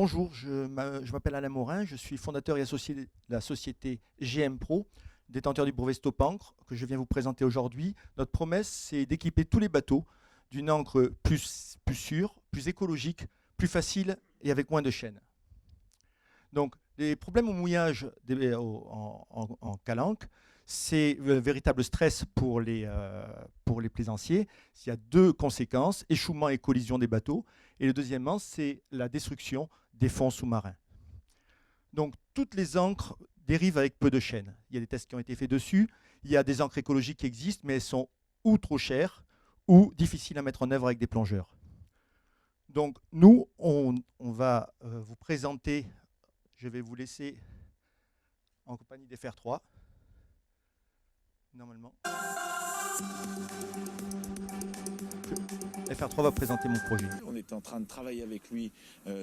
Bonjour, je m'appelle Alain Morin, je suis fondateur et associé de la société GM Pro, détenteur du brevet Stop-Encre, que je viens vous présenter aujourd'hui. Notre promesse, c'est d'équiper tous les bateaux d'une encre plus sûre, plus écologique, plus facile et avec moins de chaînes. Donc, les problèmes au mouillage en calanque, c'est le véritable stress pour les plaisanciers. Il y a deux conséquences, échouement et collision des bateaux. Et le deuxièmement, c'est la destruction des fonds sous-marins. Donc, toutes les ancres dérivent avec peu de chaînes. Il y a des tests qui ont été faits dessus. Il y a des ancres écologiques qui existent, mais elles sont ou trop chères ou difficiles à mettre en œuvre avec des plongeurs. Donc, nous, on va vous présenter. Je vais vous laisser en compagnie d'FR3. Normalement. FR3 va présenter mon projet. On est en train de travailler avec lui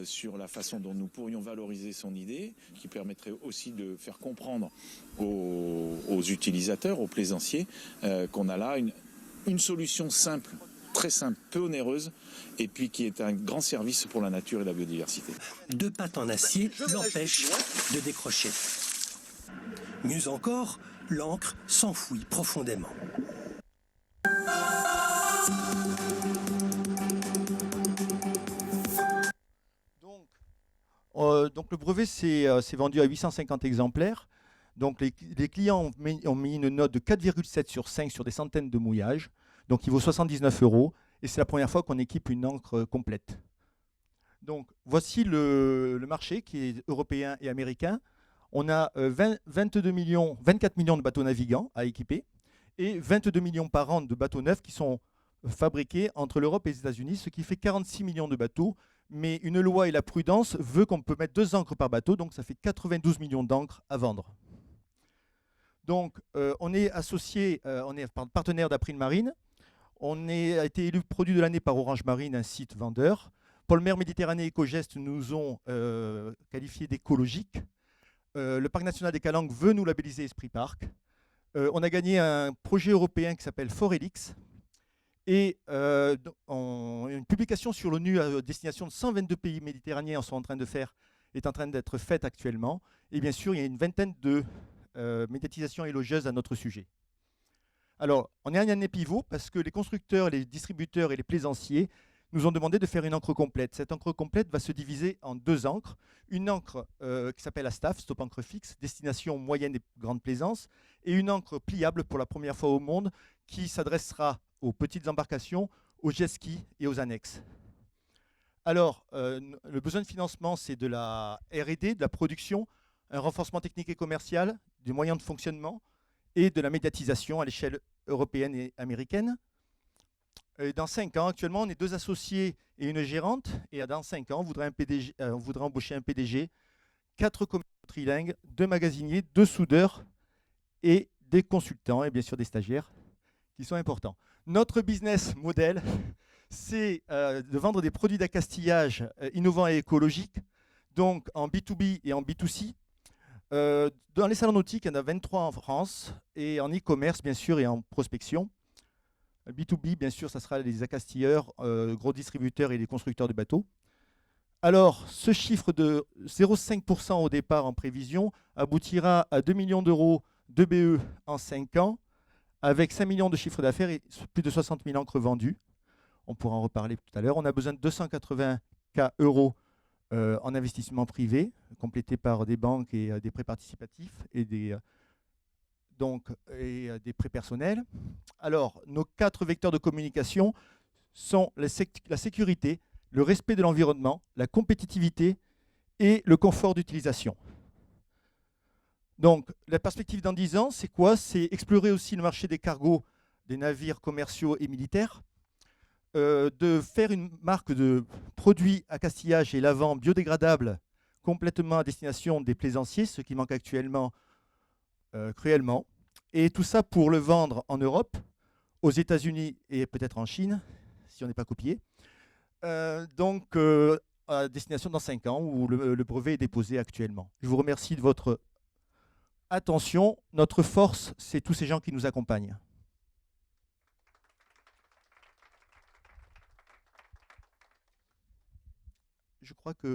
sur la façon dont nous pourrions valoriser son idée, qui permettrait aussi de faire comprendre aux utilisateurs, aux plaisanciers, qu'on a là une solution simple, très simple, peu onéreuse, et puis qui est un grand service pour la nature et la biodiversité. Deux pattes en acier l'empêchent de décrocher. Mieux encore, l'encre s'enfouit profondément. Donc le brevet s'est vendu à 850 exemplaires. Donc les clients ont mis une note de 4,7 sur 5 sur des centaines de mouillages. Donc il vaut 79 €. Et c'est la première fois qu'on équipe une encre complète. Donc voici le marché qui est européen et américain. On a 24 millions de bateaux navigants à équiper et 22 millions par an de bateaux neufs qui sont fabriqués entre l'Europe et les États-Unis, ce qui fait 46 millions de bateaux. Mais une loi et la prudence veut qu'on peut mettre 2 ancres par bateau, donc ça fait 92 millions d'encres à vendre. Donc on est associé, on est partenaire d'April Marine. On a été élu produit de l'année par Orange Marine, un site vendeur. Polmer Méditerranée Ecogest nous ont qualifiés d'écologiques. Le Parc national des Calanques veut nous labelliser Esprit Parc. On a gagné un projet européen qui s'appelle Forelix. Et une publication sur l'ONU à destination de 122 pays méditerranéens est en train d'être faite actuellement. Et bien sûr, il y a une vingtaine de médiatisations élogieuses à notre sujet. Alors, on est à une année pivot parce que les constructeurs, les distributeurs et les plaisanciers nous ont demandé de faire une encre complète. Cette encre complète va se diviser en 2 encres. Une encre qui s'appelle ASTAF, Stop Encre Fixe, destination moyenne et grande plaisance, et une encre pliable pour la première fois au monde qui s'adressera aux petites embarcations, aux jet skis et aux annexes. Alors, le besoin de financement, c'est de la R&D, de la production, un renforcement technique et commercial, des moyens de fonctionnement et de la médiatisation à l'échelle européenne et américaine. Et dans 5 ans, actuellement, on est 2 associés et une gérante. Et dans 5 ans, on voudrait embaucher un PDG, 4 commerciaux trilingues, 2 magasiniers, 2 soudeurs et des consultants et bien sûr des stagiaires qui sont importants. Notre business model, c'est de vendre des produits d'accastillage innovants et écologiques, donc en B2B et en B2C. Dans les salons nautiques, il y en a 23 en France, et en e-commerce, bien sûr, et en prospection. B2B, bien sûr, ça sera les accastilleurs, gros distributeurs et les constructeurs de bateaux. Alors, ce chiffre de 0,5% au départ en prévision aboutira à 2 millions d'euros de BE en 5 ans, avec 5 millions de chiffre d'affaires et plus de 60 000 encres vendues. On pourra en reparler tout à l'heure. On a besoin de 280 000 € en investissement privé, complété par des banques et des prêts participatifs et des prêts personnels. Alors, nos 4 vecteurs de communication sont la sécurité, le respect de l'environnement, la compétitivité et le confort d'utilisation. Donc, la perspective dans 10 ans, c'est quoi? C'est explorer aussi le marché des cargos, des navires commerciaux et militaires, de faire une marque de produits à castillage et lavant biodégradables complètement à destination des plaisanciers, ce qui manque actuellement cruellement. Et tout ça pour le vendre en Europe, aux États-Unis et peut-être en Chine, si on n'est pas copié. À destination dans 5 ans, où le brevet est déposé actuellement. Je vous remercie de votre attention. Notre force, c'est tous ces gens qui nous accompagnent. Je crois que